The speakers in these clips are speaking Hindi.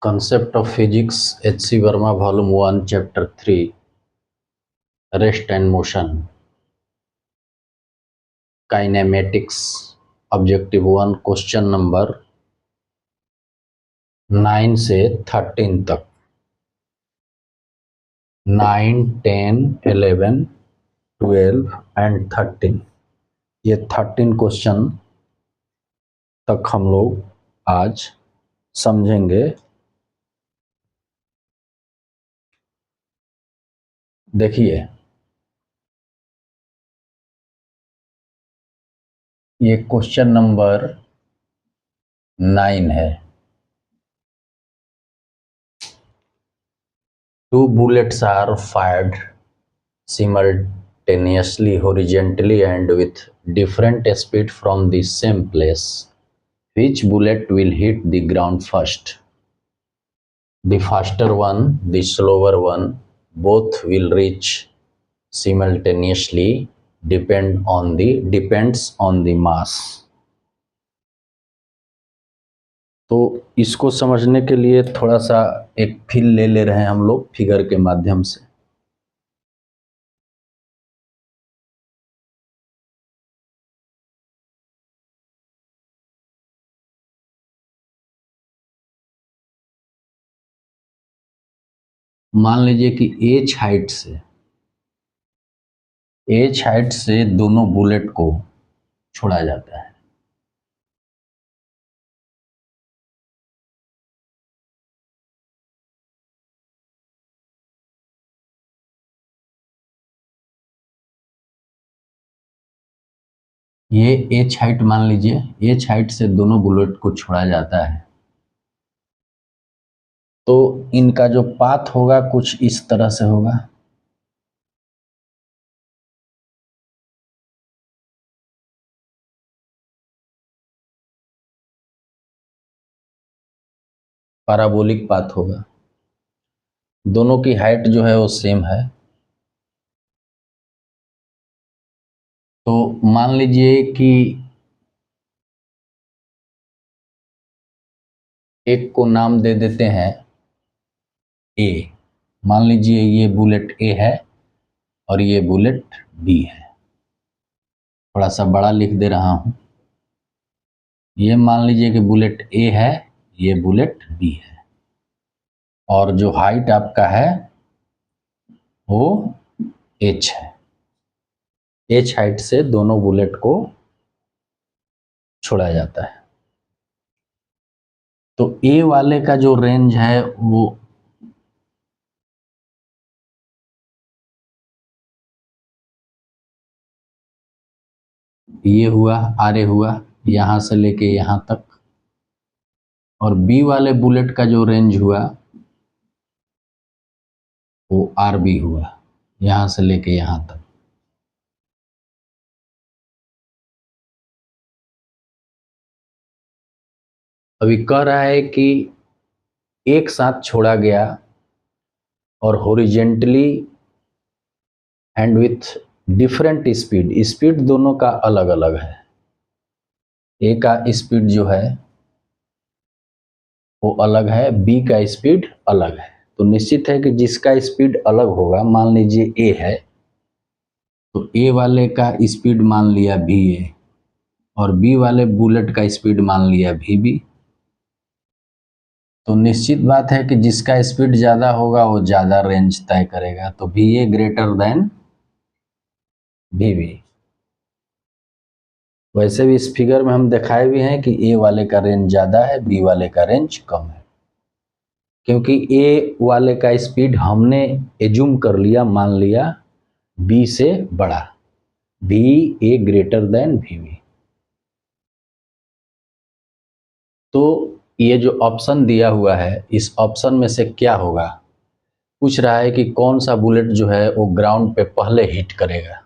Concept of Physics, H.C. Verma, Volume 1, Chapter 3, Rest and Motion, Kinematics, Objective 1, Question number 9 से 13 तक, 9, 10, 11, 12 एंड 13, ये 13 क्वेश्चन तक हम लोग आज समझेंगे। देखिए, ये क्वेश्चन नंबर 9 है। Two bullets are fired simultaneously, horizontally, and with different speed from the same place. Which bullet will hit the ground first? The faster one, the slower one, both will reach simultaneously. Depends on the mass. तो इसको समझने के लिए थोड़ा सा एक फील ले रहे हैं हम लोग फिगर के माध्यम से। मान लीजिए कि एच हाइट से दोनों बुलेट को छोड़ा जाता है। ये एच हाइट मान लीजिए, एच हाइट से दोनों बुलेट को छोड़ा जाता है, तो इनका जो पाथ होगा कुछ इस तरह से होगा। पैराबोलिक पाथ होगा। दोनों की हाइट जो है वो सेम है। तो मान लीजिए कि एक को नाम दे देते हैं ए। मान लीजिए ये बुलेट ए है और ये बुलेट बी है। थोड़ा सा बड़ा लिख दे रहा हूं। ये मान लीजिए कि बुलेट ए है, ये बुलेट बी है, और जो हाइट आपका है वो एच है। एच हाइट से दोनों बुलेट को छोड़ा जाता है। तो ए वाले का जो रेंज है वो ये हुआ, आर ए हुआ, यहां से लेके यहां तक। और बी वाले बुलेट का जो रेंज हुआ वो आर बी हुआ, यहां से लेके यहां तक। अभी कह रहा है कि एक साथ छोड़ा गया और horizontally and with different speed. Speed दोनों का अलग अलग है। ए का स्पीड जो है वो अलग है, बी का स्पीड अलग है। तो निश्चित है कि जिसका स्पीड अलग होगा, मान लीजिए ए है, तो ए वाले का स्पीड मान लिया भी ए, और बी वाले बुलेट का स्पीड मान लिया भी बी। तो निश्चित बात है कि जिसका स्पीड ज़्यादा होगा वो ज़्यादा रेंज तय करेगा। तो भी ए ग्रेटर देन भी बी। वैसे भी इस फिगर में हम दिखाए भी हैं कि ए वाले का रेंज ज़्यादा है, बी वाले का रेंज कम है, क्योंकि ए वाले का स्पीड हमने एज्यूम कर लिया, मान लिया बी से बड़ा, बी ए ग्रेटर देन भी बी। तो ये जो ऑप्शन दिया हुआ है, इस ऑप्शन में से क्या होगा? पूछ रहा है कि कौन सा बुलेट जो है वो ग्राउंड पे पहले हिट करेगा।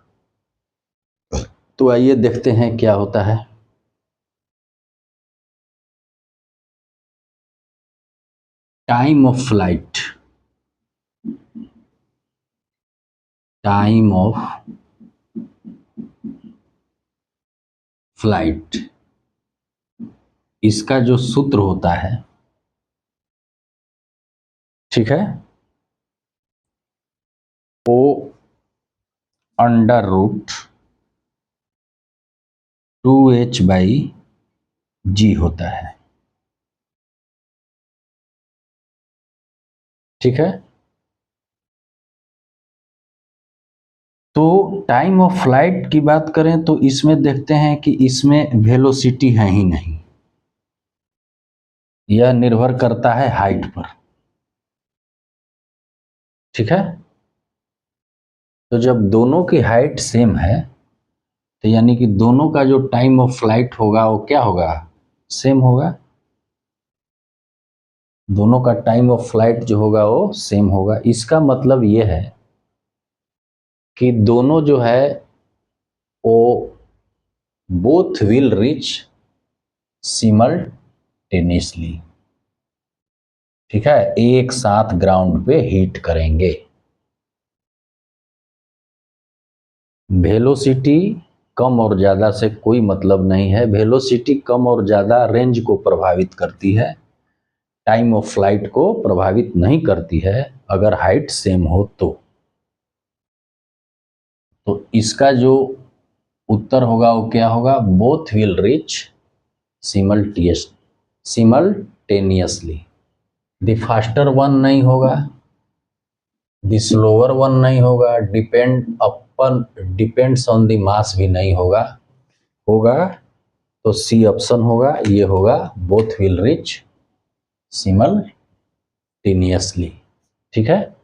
तो आइए देखते हैं क्या होता है। Time of flight, time of flight, इसका जो सूत्र होता है ठीक है, ओ अंडर रूट 2h/g होता है। ठीक है, तो टाइम ऑफ फ्लाइट की बात करें तो इसमें देखते हैं कि इसमें वेलोसिटी है ही नहीं, यह निर्भर करता है हाइट पर। ठीक है, तो जब दोनों की हाइट सेम है तो यानी कि दोनों का जो टाइम ऑफ फ्लाइट होगा वो क्या होगा, सेम होगा। दोनों का टाइम ऑफ फ्लाइट जो होगा वो सेम होगा। इसका मतलब ये है कि दोनों जो है वो बोथ विल रीच सिमल्टेनियसली। ठीक है, एक साथ ग्राउंड पे हिट करेंगे। वेलोसिटी कम और ज़्यादा से कोई मतलब नहीं है। वेलोसिटी कम और ज़्यादा रेंज को प्रभावित करती है, टाइम ऑफ फ्लाइट को प्रभावित नहीं करती है अगर हाइट सेम हो तो इसका जो उत्तर होगा वो क्या होगा, both will reach simultaneously. The faster one नहीं होगा, द स्लोअर वन नहीं होगा, डिपेंड्स ऑन द मास भी नहीं होगा। होगा तो सी ऑप्शन होगा, ये होगा बोथ विल रीच सिमल्टेनियसली। ठीक है,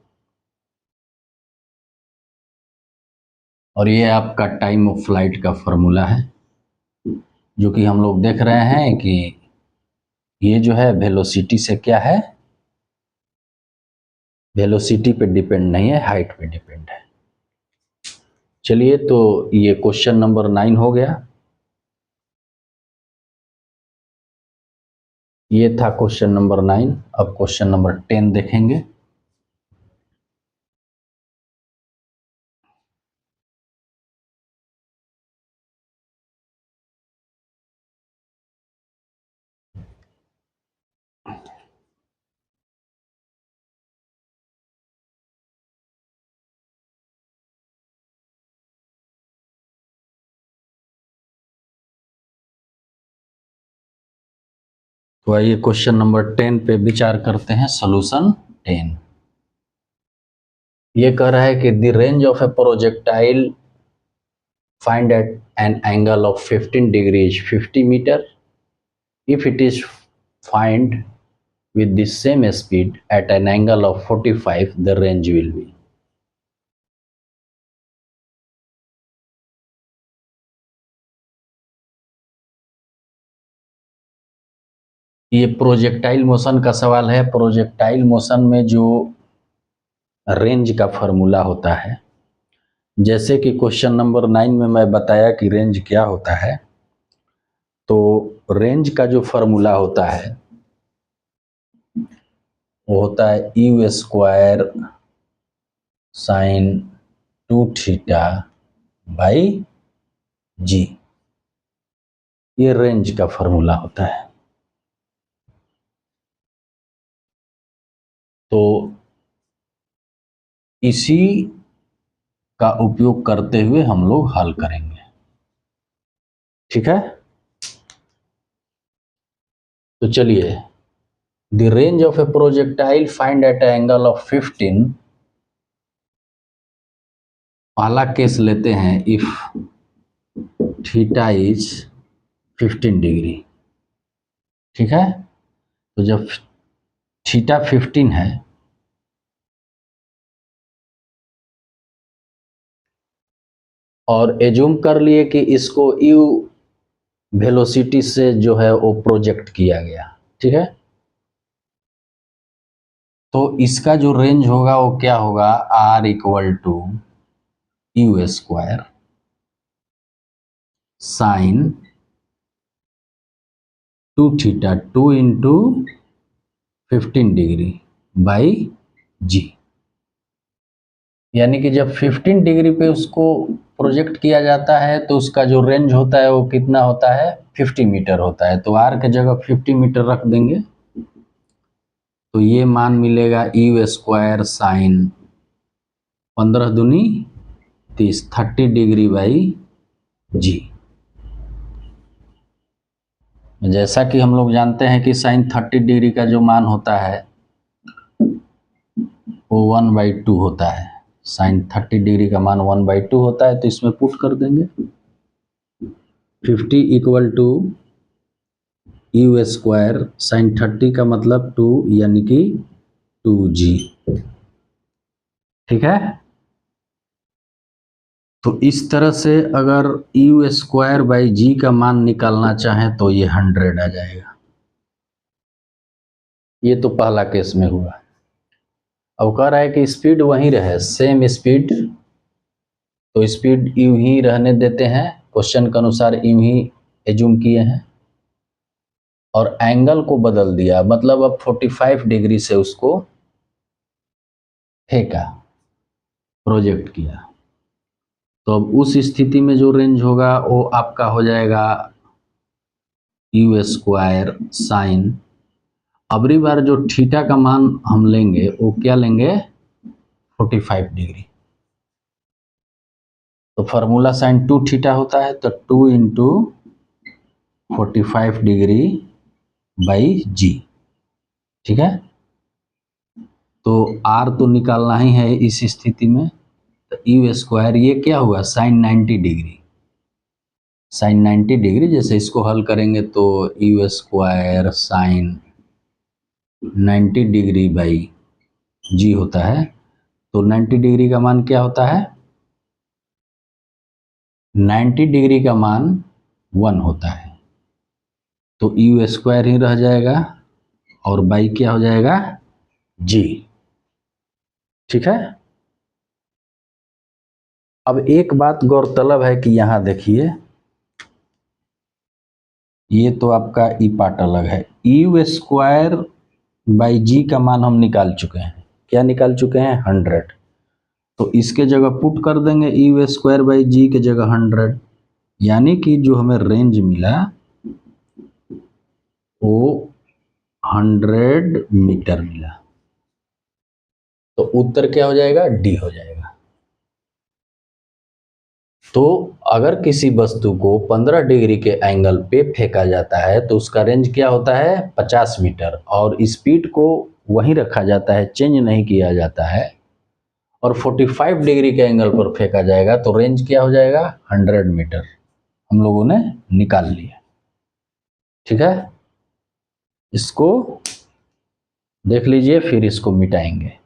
और ये आपका टाइम ऑफ फ्लाइट का फॉर्मूला है, जो कि हम लोग देख रहे हैं कि ये जो है वेलोसिटी से क्या है, वेलोसिटी पे डिपेंड नहीं है, हाइट पे डिपेंड है। चलिए, तो ये क्वेश्चन नंबर 9 हो गया। ये था क्वेश्चन नंबर 9। अब क्वेश्चन नंबर 10 देखेंगे। तो आइए क्वेश्चन नंबर 10 पे विचार करते हैं। सॉल्यूशन 10 ये कह रहा है कि the range of a projectile find at an angle of 15 degree is 50 metre. If it is find with the same speed at an angle of 45, the range will be। ये प्रोजेक्टाइल मोशन का सवाल है। प्रोजेक्टाइल मोशन में जो रेंज का फॉर्मूला होता है, जैसे कि क्वेश्चन नंबर 9 में मैं बताया कि रेंज क्या होता है, तो रेंज का जो फॉर्मूला होता है वो होता है you square sine 2θ by g. ये रेंज का फॉर्मूला होता है। तो इसी का उपयोग करते हुए हम लोग हल करेंगे। ठीक है, तो चलिए, the range of a projectile find at angle of 15। पहला केस लेते हैं, इफ थीटा इज 15 डिग्री। ठीक है, तो जब थीटा 15 है और एज्यूम कर लिए कि इसको यू वेलोसिटी से जो है वो प्रोजेक्ट किया गया। ठीक है, तो इसका जो रेंज होगा वो क्या होगा, R equal to u square sine 2θ 2 into 15 degree by g. यानी कि जब 15 डिग्री पे उसको प्रोजेक्ट किया जाता है तो उसका जो रेंज होता है वो कितना होता है, 50 मीटर होता है। तो आर के जगह 50 मीटर रख देंगे तो ये मान मिलेगा यू स्क्वायर साइन 15 दूनी 30, 30 डिग्री बाई जी। जैसा कि हम लोग जानते हैं कि साइन 30 डिग्री का जो मान होता है वो 1/2 होता है। साइन 30 डिग्री का मान 1/2 होता है, तो इसमें पुट कर देंगे 50 equal to u square sine 30 का मतलब 2 यानी कि 2g। ठीक है, तो इस तरह से अगर यू स्क्वायर बाई जी का मान निकालना चाहें तो ये 100 आ जाएगा। ये तो पहला केस में हुआ। अब कह रहा है कि स्पीड वहीं रहे, सेम स्पीड, तो स्पीड यूं ही रहने देते हैं, क्वेश्चन के अनुसार यूं ही एज्यूम किए हैं, और एंगल को बदल दिया, मतलब अब 45 डिग्री से उसको फेंका, प्रोजेक्ट किया। तो अब उस स्थिति में जो रेंज होगा वो आपका हो जाएगा यू स्क्वायर साइन, अबरी बार जो थीटा का मान हम लेंगे वो क्या लेंगे, 45 डिग्री। तो फार्मूला साइन 2 थीटा होता है, तो 2 इंटू 45 डिग्री बाई जी। ठीक है, तो आर तो निकालना ही है इस स्थिति में, तो यू स्क्वायर ये क्या हुआ साइन 90 डिग्री, साइन 90 डिग्री, जैसे इसको हल करेंगे तो u square sine 90 degree by g होता है। तो 90 डिग्री का मान क्या होता है, 90 डिग्री का मान 1 होता है, तो यू स्क्वायर ही रह जाएगा और बाई क्या हो जाएगा जी। ठीक है, अब एक बात गौरतलब है कि यहां देखिए, ये तो आपका ई पार्ट अलग है, यू स्क्वायर बाई जी का मान हम निकाल चुके हैं, क्या निकाल चुके हैं 100, तो इसके जगह पुट कर देंगे यू स्क्वायर बाई जी के जगह 100, यानी कि जो हमें रेंज मिला वो 100 मीटर मिला, तो उत्तर क्या हो जाएगा, डी हो जाएगा। तो अगर किसी वस्तु को 15 डिग्री के एंगल पे फेंका जाता है तो उसका रेंज क्या होता है 50 मीटर, और स्पीड को वहीं रखा जाता है, चेंज नहीं किया जाता है, और 45 डिग्री के एंगल पर फेंका जाएगा तो रेंज क्या हो जाएगा 100 मीटर, हम लोगों ने निकाल लिया। ठीक है, इसको देख लीजिए, फिर इसको मिटाएंगे।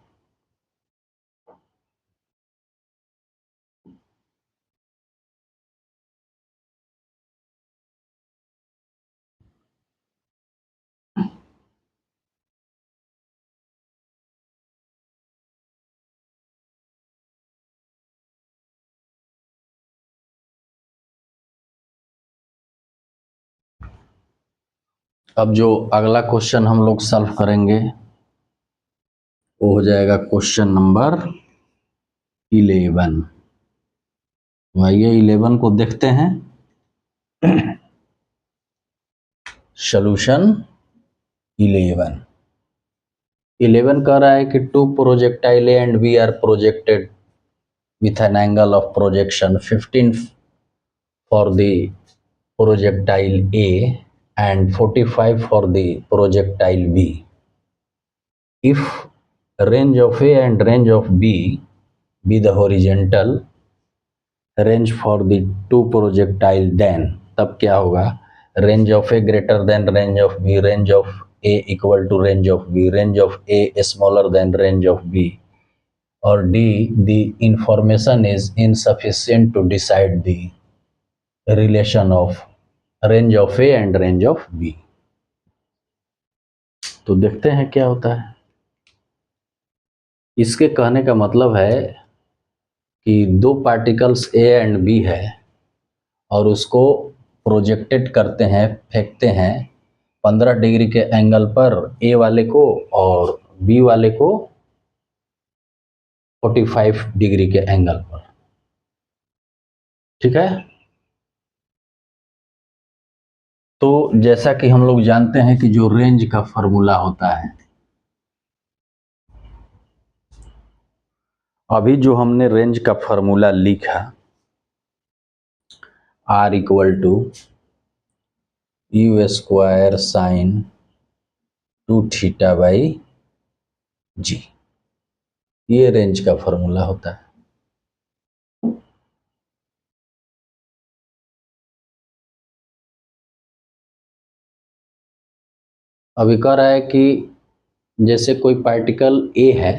अब जो अगला क्वेश्चन हम लोग सॉल्व करेंगे वो हो जाएगा क्वेश्चन नंबर 11। आइए 11 को देखते हैं। सॉल्यूशन 11 कह रहा है कि 2 projectile A and B are projected with an angle of projection 15 for the projectile A and 45 for the projectile B. If range of A and range of B be the horizontal range for the two projectile, then तब क्या होगा, range of A greater than range of B, range of A equal to range of B, range of A smaller than range of B, or D, the information is insufficient to decide the relation of range of A and range of B। तो देखते हैं क्या होता है। इसके कहने का मतलब है कि दो पार्टिकल्स A एंड B है और उसको प्रोजेक्टेड करते हैं, फेंकते हैं 15 डिग्री के एंगल पर A वाले को और B वाले को 45 डिग्री के एंगल पर। ठीक है, तो जैसा कि हम लोग जानते हैं कि जो रेंज का फॉर्मूला होता है अभी जो हमने रेंज का फॉर्मूला लिखा, R equal to u square sine 2θ by g, ये रेंज का फॉर्मूला होता है। अभी कह रहा है कि जैसे कोई पार्टिकल ए है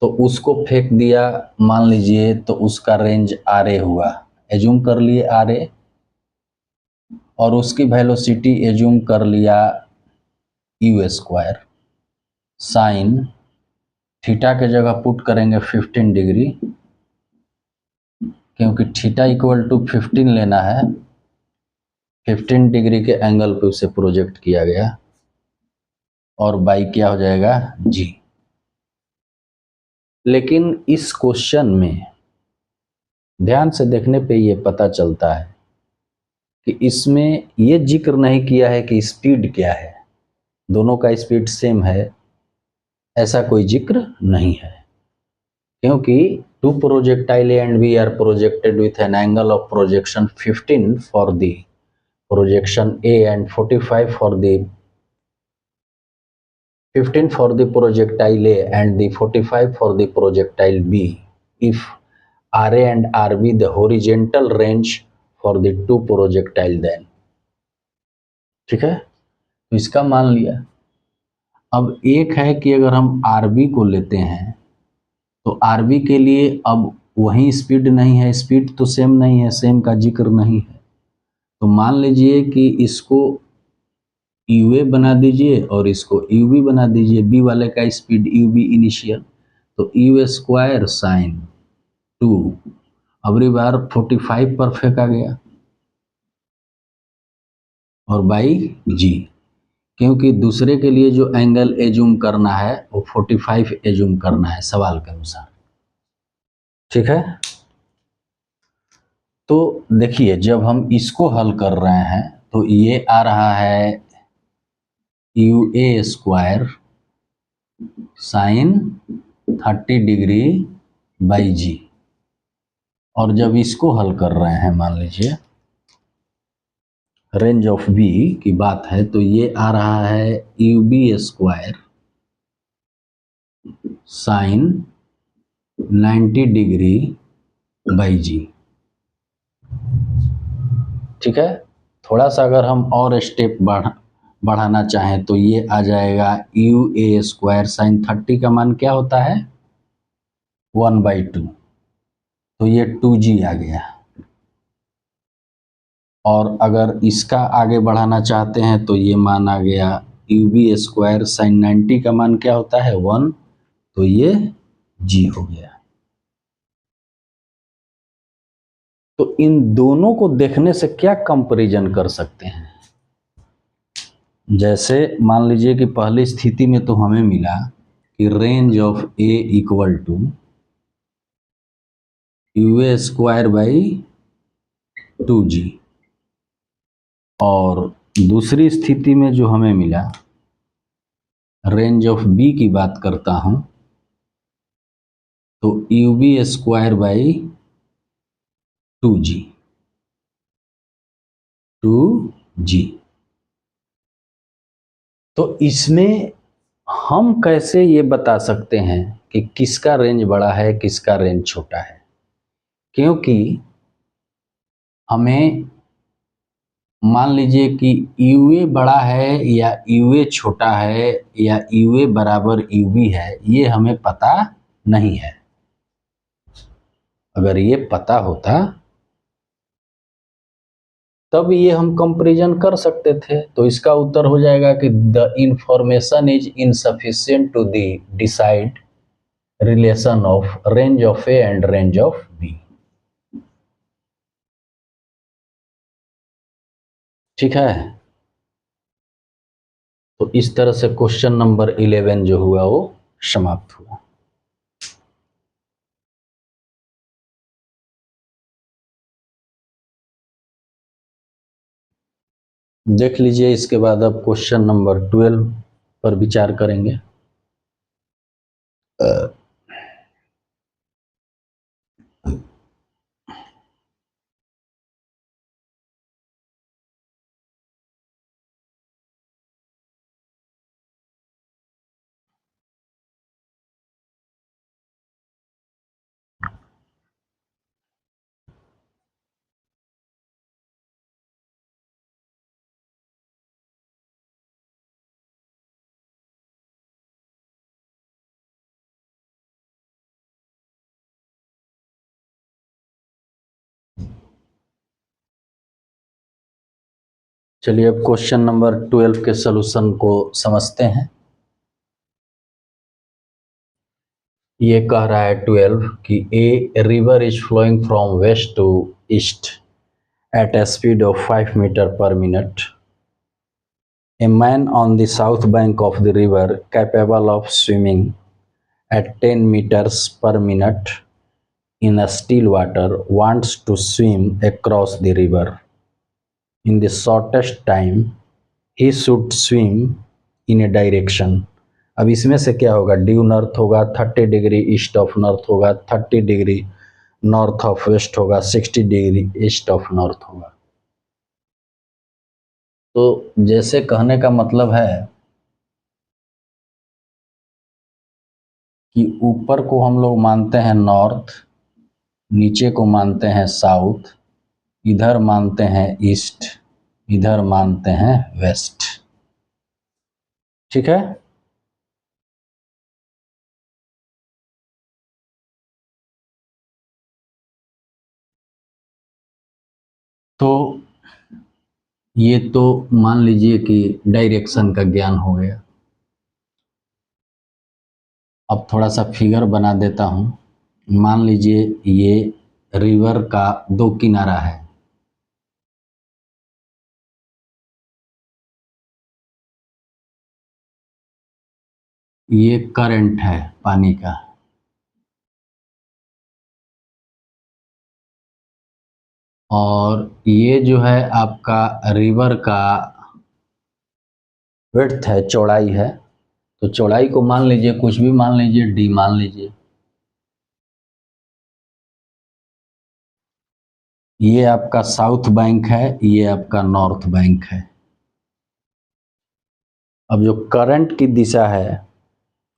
तो उसको फेंक दिया, मान लीजिए, तो उसका रेंज आर ए हुआ, एज्यूम कर लिए आर ए, और उसकी वेलोसिटी एज्यूम कर लिया यू स्क्वायर, साइन थीटा के जगह पुट करेंगे 15 डिग्री, क्योंकि थीटा इक्वल टू 15 लेना है, 15 डिग्री के एंगल पे उसे प्रोजेक्ट किया गया, और बाई क्या हो जाएगा जी। लेकिन इस क्वेश्चन में ध्यान से देखने पे ये पता चलता है कि इसमें ये जिक्र नहीं किया है कि स्पीड क्या है, दोनों का स्पीड सेम है, ऐसा कोई जिक्र नहीं है, क्योंकि two projectile and B are projected with an angle of projection 15 for the projection A and 45 for the 15 for the projectile A and the 45 for the projectile B if RA and RB the horizontal range for the two projectile then। ठीक है, तो इसका मान लिया। अब एक है कि अगर हम RB को लेते हैं तो RB के लिए अब वही स्पीड नहीं है, स्पीड तो सेम नहीं है, सेम का जिक्र नहीं है, तो मान लीजिए कि इसको यूए बना दीजिए और इसको यूबी बना दीजिए, बी वाले का स्पीड यूबी इनिशियल, तो यू स्क्वायर साइन 2 अबरी बार 45 पर फेंका गया, और बाई जी, क्योंकि दूसरे के लिए जो एंगल एज्यूम करना है वो 45 एज्यूम करना है सवाल के अनुसार। ठीक है, तो देखिए जब हम इसको हल कर रहे हैं तो ये आ रहा है u A square sine 30 degree by g, और जब इसको हल कर रहे हैं, मान लीजिए रेंज ऑफ बी की बात है, तो ये आ रहा है u B square sine 90 degree by g. ठीक है, थोड़ा सा अगर हम और स्टेप बढ़ाना चाहें तो ये आ जाएगा यू ए स्क्वायर साइन 30 का मान क्या होता है 1/2, तो ये 2g आ गया। और अगर इसका आगे बढ़ाना चाहते हैं तो ये मान आ गया यू बी स्क्वायर साइन 90 का मान क्या होता है 1, तो ये g हो गया। तो इन दोनों को देखने से क्या कंपैरिजन कर सकते हैं, जैसे मान लीजिए कि पहली स्थिति में तो हमें मिला कि range of A equal to u A square by 2g, और दूसरी स्थिति में जो हमें मिला रेंज ऑफ बी की बात करता हूं, तो you B square by 2g 2g। तो इसमें हम कैसे ये बता सकते हैं कि किसका रेंज बड़ा है किसका रेंज छोटा है, क्योंकि हमें मान लीजिए कि यूए बड़ा है या यूए छोटा है या यूए बराबर यूबी है, ये हमें पता नहीं है। अगर ये पता होता तब ये हम कंपैरिजन कर सकते थे, तो इसका उत्तर हो जाएगा कि the information is insufficient to the decide relation of range of A and range of B. ठीक है, तो इस तरह से क्वेश्चन नंबर 11 जो हुआ वो समाप्त हुआ। देख लीजिए, इसके बाद अब क्वेश्चन नंबर 12 पर विचार करेंगे। चलिए अब क्वेश्चन नंबर 12 के सॉल्यूशन को समझते हैं। ये कह रहा है 12 कि a river is flowing from west to east at a speed of 5 meter per minute. A man on the south bank of the river capable of swimming at 10 meters per minute in a still water wants to swim across the river in the shortest time he should swim in a direction. अब इसमें से क्या होगा, ड्यू नॉर्थ होगा 30 डिग्री ईस्ट ऑफ नॉर्थ होगा, 30 डिग्री नॉर्थ ऑफ वेस्ट होगा, 60 डिग्री ईस्ट ऑफ नॉर्थ होगा। तो जैसे कहने का मतलब है कि ऊपर को हम लोग मानते हैं नॉर्थ, नीचे को मानते हैं साउथ, इधर मानते हैं ईस्ट, इधर मानते हैं वेस्ट। ठीक है। तो ये तो मान लीजिए कि डायरेक्शन का ज्ञान हो गया। अब थोड़ा सा फिगर बना देता हूँ। मान लीजिए ये रिवर का दो किनारा है, ये करंट है पानी का, और ये जो है आपका रिवर का विड्थ है, चौड़ाई है। तो चौड़ाई को मान लीजिए, कुछ भी मान लीजिए, डी मान लीजिए। ये आपका साउथ बैंक है, ये आपका नॉर्थ बैंक है। अब जो करंट की दिशा है,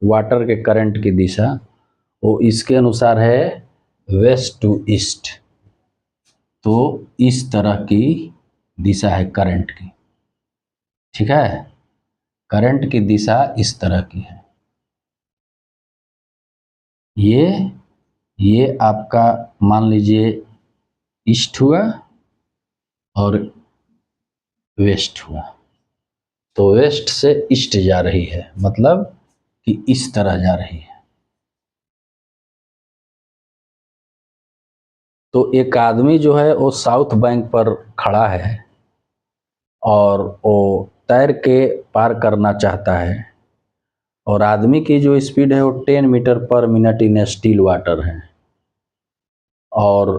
वाटर के करंट की दिशा, वो इसके अनुसार है वेस्ट टू ईस्ट। तो इस तरह की दिशा है करंट की। ठीक है, करंट की दिशा इस तरह की है। ये आपका मान लीजिए ईस्ट हुआ और वेस्ट हुआ। तो वेस्ट से ईस्ट जा रही है, मतलब कि इस तरह जा रही है। तो एक आदमी जो है वो साउथ बैंक पर खड़ा है और वो तैर के पार करना चाहता है, और आदमी की जो स्पीड है वो 10 मीटर पर मिनट इन स्टिल वाटर है, और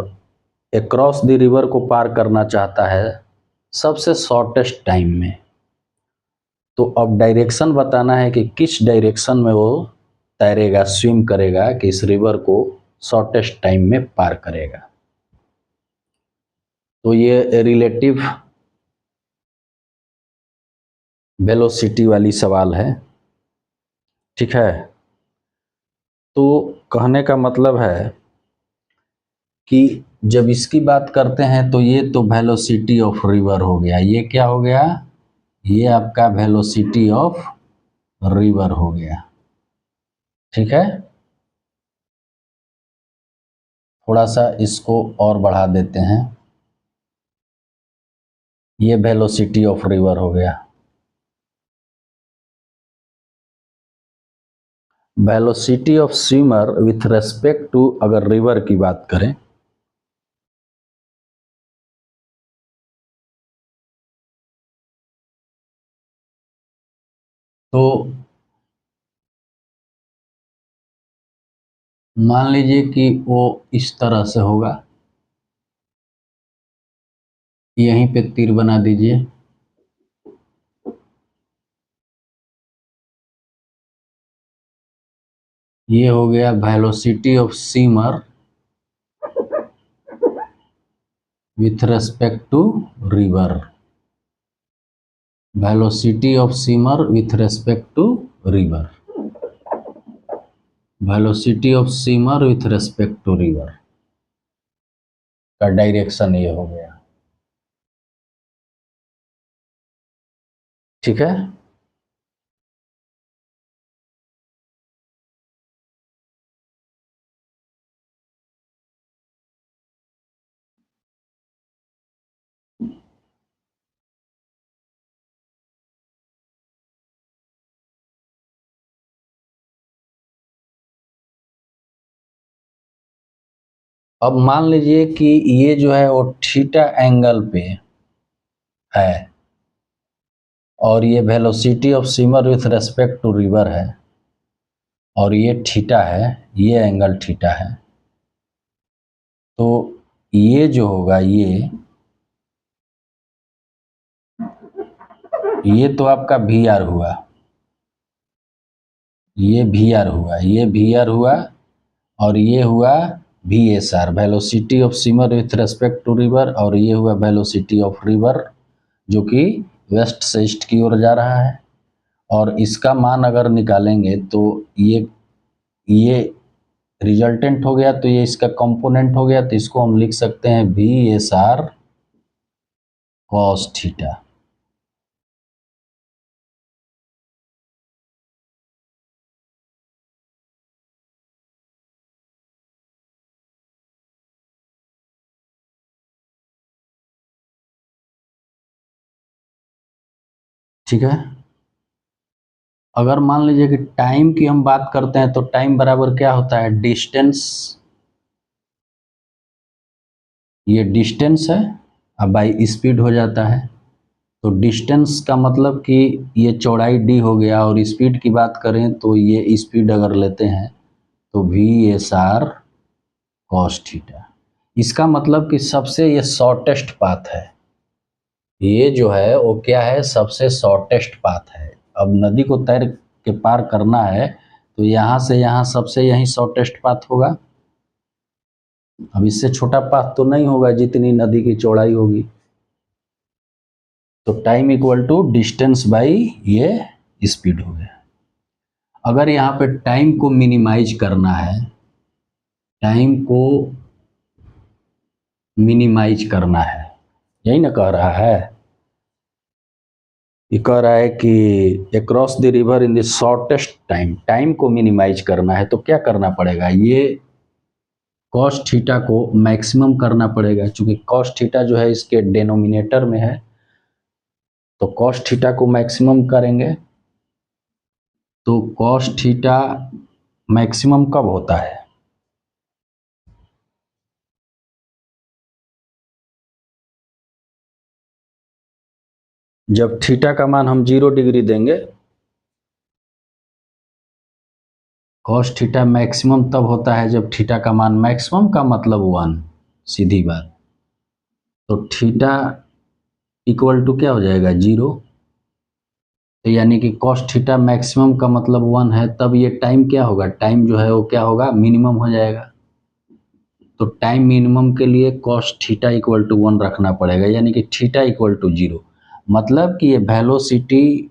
एक्रॉस द रिवर को पार करना चाहता है सबसे शॉर्टेस्ट टाइम में। तो अब डायरेक्शन बताना है कि किस डायरेक्शन में वो तैरेगा, स्विम करेगा, कि इस रिवर को शॉर्टेस्ट टाइम में पार करेगा। तो ये रिलेटिव वेलोसिटी वाली सवाल है। ठीक है। तो कहने का मतलब है कि जब इसकी बात करते हैं तो ये तो वेलोसिटी ऑफ रिवर हो गया। ये क्या हो गया, ये आपका वेलोसिटी ऑफ रिवर हो गया। ठीक है। थोड़ा सा इसको और बढ़ा देते हैं, ये वेलोसिटी ऑफ रिवर हो गया। Velocity of swimmer with respect to, अगर रिवर की बात करें, तो मान लीजिए कि वो इस तरह से होगा। यहीं पे तीर बना दीजिए। ये हो गया velocity of swimmer with respect to river. Velocity of swimmer with respect to river, velocity of swimmer with respect to river का डायरेक्शन ये हो गया। ठीक है। अब मान लीजिए कि ये जो है वो थीटा एंगल पे है और ये velocity of swimmer with respect to river है और ये थीटा है, ये एंगल थीटा है। तो ये जो होगा ये तो आपका वी आर हुआ, ये वी आर हुआ, ये वी आर हुआ और ये हुआ V S R, velocity of swimmer with respect to river, और ये हुआ वेलोसिटी ऑफ रिवर जो कि वेस्ट से ईस्ट की ओर जा रहा है। और इसका मान अगर निकालेंगे तो ये रिजल्टेंट हो गया, तो ये इसका कंपोनेंट हो गया, तो इसको हम लिख सकते हैं we S are cos theta. ठीक है। अगर मान लीजिए कि टाइम की हम बात करते हैं तो टाइम बराबर क्या होता है, डिस्टेंस, ये डिस्टेंस है अब बाई स्पीड हो जाता है। तो डिस्टेंस का मतलब कि ये चौड़ाई डी हो गया, और स्पीड की बात करें तो ये स्पीड अगर लेते हैं तो we S are cos theta. इसका मतलब कि सबसे ये शॉर्टेस्ट पाथ है, ये जो है वो क्या है, सबसे शॉर्टेस्ट पाथ है। अब नदी को तैर के पार करना है तो यहाँ से यहाँ सबसे यही शॉर्टेस्ट पाथ होगा। अब इससे छोटा पाथ तो नहीं होगा जितनी नदी की चौड़ाई होगी। तो time equal to distance by ये स्पीड हो गया। अगर यहाँ पे टाइम को मिनिमाइज करना है, टाइम को मिनिमाइज करना है, यही ना कह रहा है, ये कह रहा है कि across the river in the shortest time, time को मिनिमाइज करना है तो क्या करना पड़ेगा, ये कॉस थीटा को मैक्सिमम करना पड़ेगा, क्योंकि कॉस थीटा जो है इसके डेनोमिनेटर में है, तो कॉस थीटा को मैक्सिमम करेंगे। तो कॉस थीटा मैक्सिमम कब होता है, जब थीटा का मान हम 0 डिग्री देंगे। कॉस थीटा मैक्सिमम तब होता है जब थीटा का मान, मैक्सिमम का मतलब 1, सीधी बात। तो थीटा इक्वल टू क्या हो जाएगा, 0। तो यानी कि कॉस थीटा मैक्सिमम का मतलब 1 है, तब ये टाइम क्या होगा, टाइम जो है वो क्या होगा, मिनिमम हो जाएगा। तो टाइम मिनिमम के लिए कॉस थीटा इक्वल टू 1 रखना पड़ेगा, यानी कि थीटा इक्वल टू 0। मतलब कि ये velocity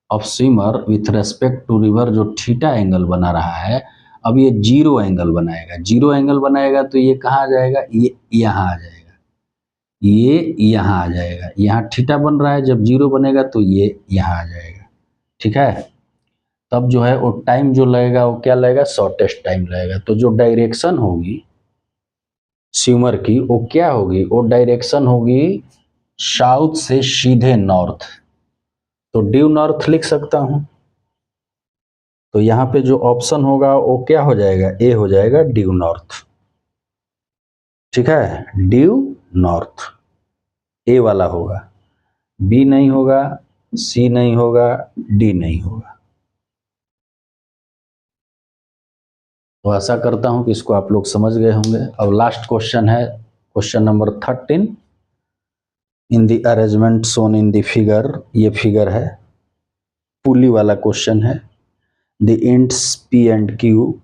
of swimmer with respect to river जो थीटा एंगल बना रहा है, अब ये 0 एंगल बनाएगा। 0 एंगल बनाएगा तो ये कहाँ आ जाएगा, ये यहाँ आ जाएगा, ये यहाँ आ जाएगा। यहाँ थीटा बन रहा है, जब 0 बनेगा तो ये यहाँ आ जाएगा। ठीक है। तब जो है वो टाइम जो लगेगा वो क्या लगेगा, शॉर्टेस्ट टाइम लगेगा। तो जो डायरेक्शन होगी स्विमर की वो क्या होगी, वो डायरेक्शन होगी साउथ से सीधे नॉर्थ। तो ड्यू नॉर्थ लिख सकता हूं। तो यहाँ पे जो ऑप्शन होगा वो क्या हो जाएगा, ए हो जाएगा, ड्यू नॉर्थ। ठीक है, ड्यू नॉर्थ ए वाला होगा, बी नहीं होगा, सी नहीं होगा, डी नहीं होगा। तो आशा करता हूं कि इसको आप लोग समझ गए होंगे। अब लास्ट क्वेश्चन है, question number 13 in the arrangement shown in the figure. ये फिगर है, पुली वाला क्वेश्चन है। The ends P and Q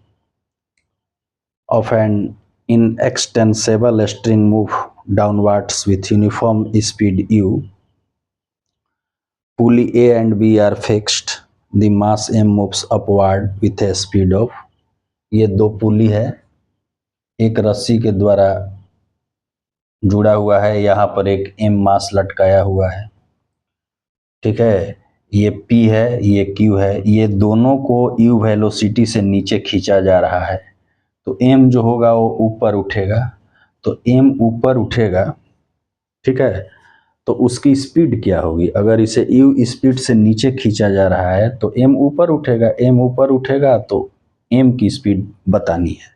of an inextensible string move downwards with uniform speed u. Pulley A and B are fixed. The mass M moves upward with a speed of, ये दो पुली है, एक रस्सी के द्वारा जुड़ा हुआ है, यहाँ पर एक M मास लटकाया हुआ है। ठीक है, ये P है, ये Q है, ये दोनों को U वेलोसिटी से नीचे खींचा जा रहा है। तो M जो होगा वो ऊपर उठेगा, तो M ऊपर उठेगा। ठीक है, तो उसकी स्पीड क्या होगी, अगर इसे U स्पीड से नीचे खींचा जा रहा है तो M ऊपर उठेगा, M ऊपर उठेगा तो M की स्पीड बतानी है।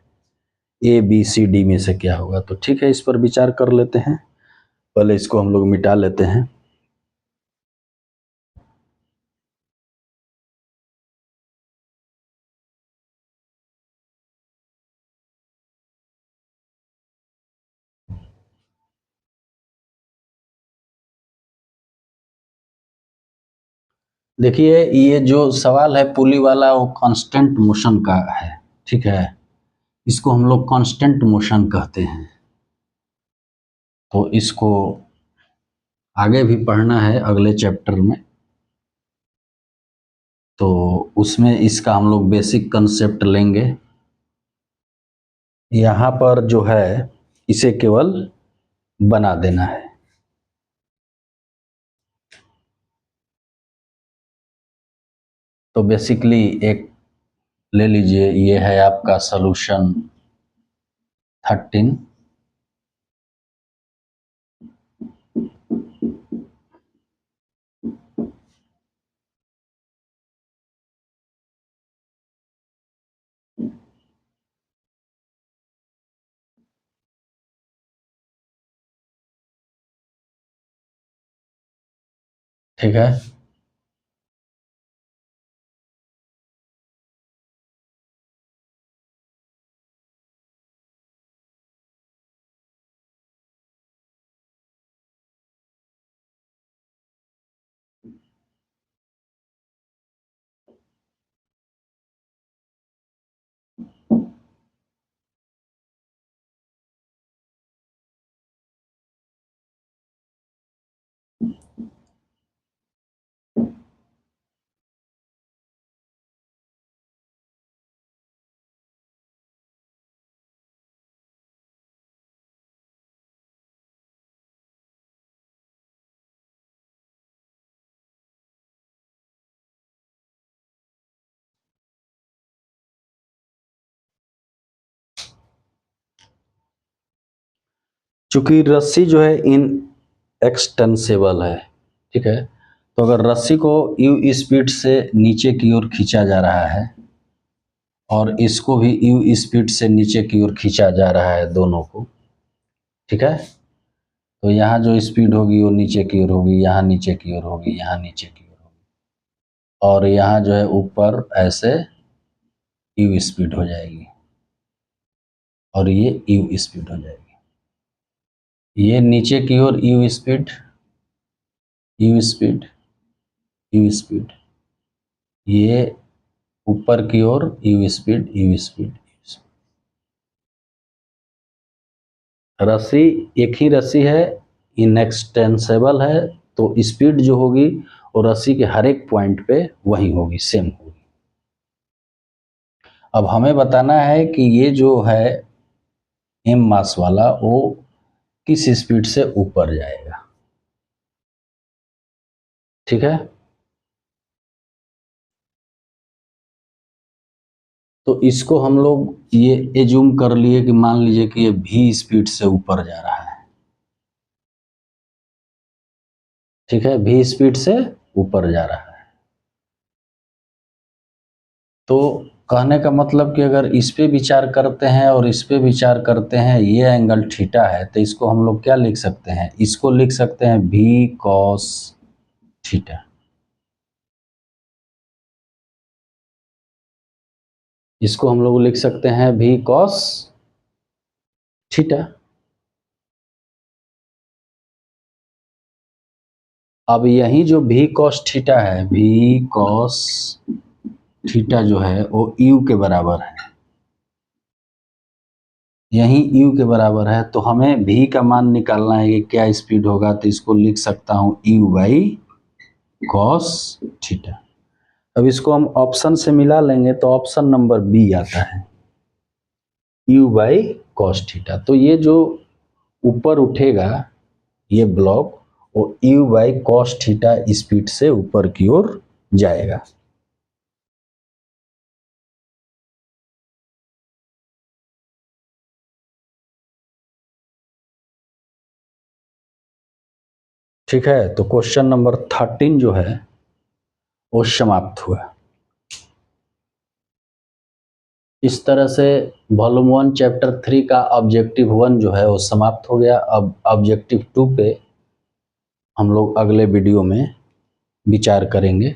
ए बी सी डी में से क्या होगा। तो ठीक है, इस पर विचार कर लेते हैं। पहले इसको हम लोग मिटा लेते हैं। देखिए, ये जो सवाल है पुली वाला, वो कांस्टेंट मोशन का है। ठीक है, इसको हम लोग कांस्टेंट मोशन कहते हैं। तो इसको आगे भी पढ़ना है अगले चैप्टर में, तो उसमें इसका हम लोग बेसिक कंसेप्ट लेंगे। यहाँ पर जो है इसे केवल बना देना है। तो बेसिकली एक ले लीजिए, ये है आपका सॉल्यूशन 13। ठीक है, चूंकि रस्सी जो है इन एक्सटेंसिबल है। ठीक है, तो अगर रस्सी को यू स्पीड से नीचे की ओर खींचा जा रहा है और इसको भी यू स्पीड से नीचे की ओर खींचा जा रहा है, दोनों को, ठीक है, तो यहाँ जो स्पीड होगी वो नीचे की ओर होगी, यहाँ नीचे की ओर होगी, यहाँ नीचे की ओर होगी, और यहाँ जो है ऊपर ऐसे यू स्पीड हो जाएगी और ये यू स्पीड हो जाएगी। ये नीचे की ओर u speed, u speed, u speed, ये ऊपर की ओर यू स्पीड, यू स्पीड। रस्सी एक ही रस्सी है, इनएक्सटेंसेबल है, तो स्पीड जो होगी वो रस्सी के हर एक पॉइंट पे वही होगी, सेम होगी। अब हमें बताना है कि ये जो है एम मास वाला, वो किस स्पीड से ऊपर जाएगा। ठीक है, तो इसको हम लोग ये एज्यूम कर लिए कि मान लीजिए कि ये भी स्पीड से ऊपर जा रहा है। ठीक है, भी स्पीड से ऊपर जा रहा है। तो कहने का मतलब कि अगर इस पे विचार करते हैं और इस पे विचार करते हैं, ये एंगल थीटा है, तो इसको हम लोग क्या लिख सकते हैं, इसको लिख सकते हैं भी कॉस थीटा। इसको हम लोग लिख सकते हैं भी कॉस थीटा। अब यही जो भी कॉस थीटा है, भी कॉस थीटा जो है वो यू के बराबर है, यही यू के बराबर है। तो हमें भी का मान निकालना है कि क्या स्पीड होगा, तो इसको लिख सकता हूं यू बाई कॉस थीटा। अब इसको हम ऑप्शन से मिला लेंगे तो ऑप्शन नंबर बी आता है, यू बाई कॉस थीटा। तो ये जो ऊपर उठेगा ये ब्लॉक, वो you by cos theta speed से ऊपर की ओर जाएगा। ठीक है, तो क्वेश्चन नंबर 13 जो है वो समाप्त हुआ। इस तरह से वॉल्यूम 1 चैप्टर 3 का ऑब्जेक्टिव 1 जो है वो समाप्त हो गया। अब ऑब्जेक्टिव 2 पे हम लोग अगले वीडियो में विचार करेंगे।